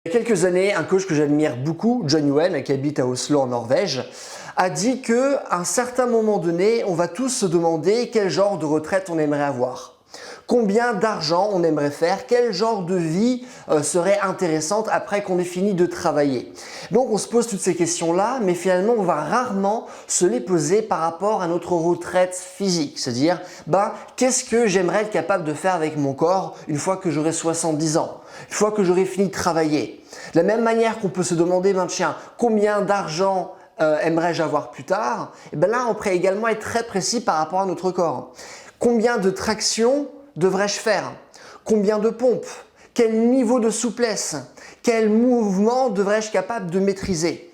Il y a quelques années, un coach que j'admire beaucoup, John Nguyen, qui habite à Oslo en Norvège, a dit qu'à un certain moment donné, on va tous se demander quel genre de retraite on aimerait avoir. Combien d'argent on aimerait faire, quel genre de vie serait intéressante après qu'on ait fini de travailler. Donc on se pose toutes ces questions-là, mais finalement on va rarement se les poser par rapport à notre retraite physique. C'est-à-dire, qu'est-ce que j'aimerais être capable de faire avec mon corps une fois que j'aurai 70 ans, une fois que j'aurai fini de travailler. De la même manière qu'on peut se demander, tiens, combien d'argent aimerais-je avoir plus tard, et là on pourrait également être très précis par rapport à notre corps. Combien de tractions devrais-je faire? Combien de pompes? Quel niveau de souplesse? Quel mouvement devrais-je être capable de maîtriser?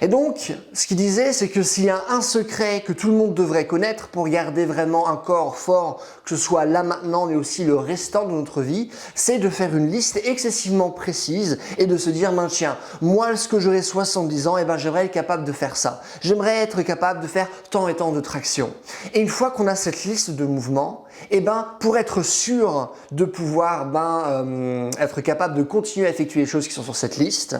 Et donc, ce qu'il disait, c'est que s'il y a un secret que tout le monde devrait connaître pour garder vraiment un corps fort, que ce soit là maintenant, mais aussi le restant de notre vie, c'est de faire une liste excessivement précise et de se dire, tiens, moi, lorsque j'aurai 70 ans, j'aimerais être capable de faire ça. J'aimerais être capable de faire tant et tant de tractions. Et une fois qu'on a cette liste de mouvements, pour être sûr de pouvoir être capable de continuer à effectuer les choses qui sont sur cette liste,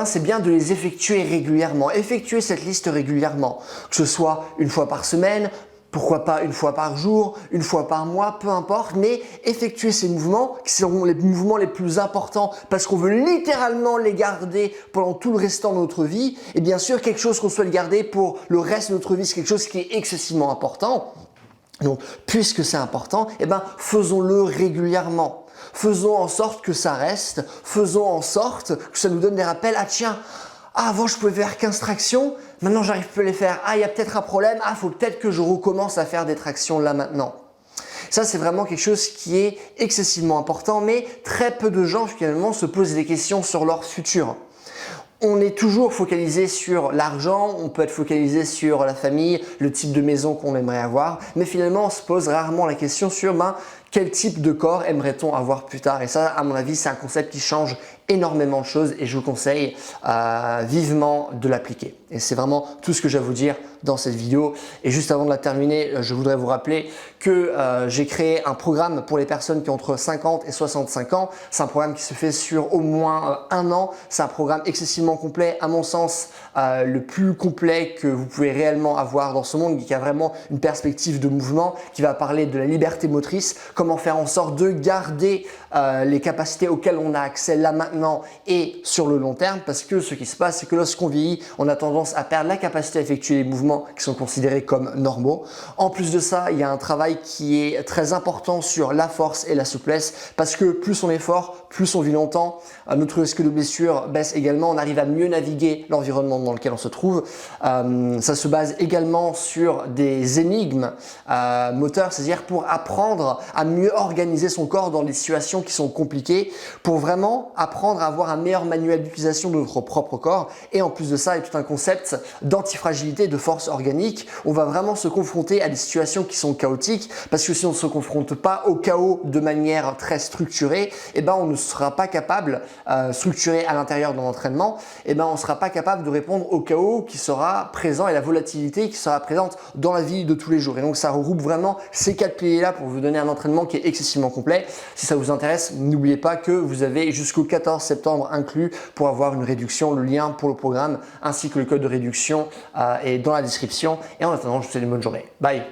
c'est bien de les effectuer régulièrement. Effectuer cette liste régulièrement, que ce soit une fois par semaine, pourquoi pas une fois par jour, une fois par mois, peu importe, mais effectuer ces mouvements qui seront les mouvements les plus importants parce qu'on veut littéralement les garder pendant tout le restant de notre vie. Et bien sûr, quelque chose qu'on souhaite garder pour le reste de notre vie, c'est quelque chose qui est excessivement important. Donc, puisque c'est important, faisons-le régulièrement. Faisons en sorte que ça reste, faisons en sorte que ça nous donne des rappels. Ah tiens, avant je pouvais faire 15 tractions, maintenant j'arrive plus à les faire. Ah, il y a peut-être un problème, faut peut-être que je recommence à faire des tractions là maintenant. Ça, c'est vraiment quelque chose qui est excessivement important, mais très peu de gens finalement se posent des questions sur leur futur. On est toujours focalisé sur l'argent, on peut être focalisé sur la famille, le type de maison qu'on aimerait avoir, mais finalement on se pose rarement la question sur quel type de corps aimerait-on avoir plus tard. Et ça, à mon avis, c'est un concept qui change énormément de choses et je vous conseille vivement de l'appliquer. Et c'est vraiment tout ce que j'ai à vous dire dans cette vidéo. Et juste avant de la terminer, je voudrais vous rappeler que j'ai créé un programme pour les personnes qui ont entre 50 et 65 ans. C'est un programme qui se fait sur au moins un an. C'est un programme excessivement complet, à mon sens, le plus complet que vous pouvez réellement avoir dans ce monde, qui a vraiment une perspective de mouvement, qui va parler de la liberté motrice, comment faire en sorte de garder les capacités auxquelles on a accès là maintenant et sur le long terme, parce que ce qui se passe, c'est que lorsqu'on vieillit, on a tendance à perdre la capacité à effectuer les mouvements qui sont considérés comme normaux. En plus de ça, il y a un travail qui est très important sur la force et la souplesse, parce que plus on est fort, plus on vit longtemps, notre risque de blessure baisse également, on arrive à mieux naviguer l'environnement dans lequel on se trouve. Ça se base également sur des énigmes moteurs, c'est-à-dire pour apprendre à mieux organiser son corps dans des situations qui sont compliquées, pour vraiment apprendre à avoir un meilleur manuel d'utilisation de notre propre corps. Et en plus de ça, il y a tout un concept d'antifragilité, de force organique. On va vraiment se confronter à des situations qui sont chaotiques, parce que si on ne se confronte pas au chaos de manière très structurée, on ne sera pas capable, structuré à l'intérieur de l'entraînement, on ne sera pas capable de répondre au chaos qui sera présent et la volatilité qui sera présente dans la vie de tous les jours. Et donc ça regroupe vraiment ces 4 piliers-là pour vous donner un entraînement qui est excessivement complet. Si ça vous intéresse, n'oubliez pas que vous avez jusqu'au 14 septembre inclus pour avoir une réduction. Le lien pour le programme ainsi que le code de réduction est dans la description. Et en attendant, je vous souhaite une bonne journée. Bye!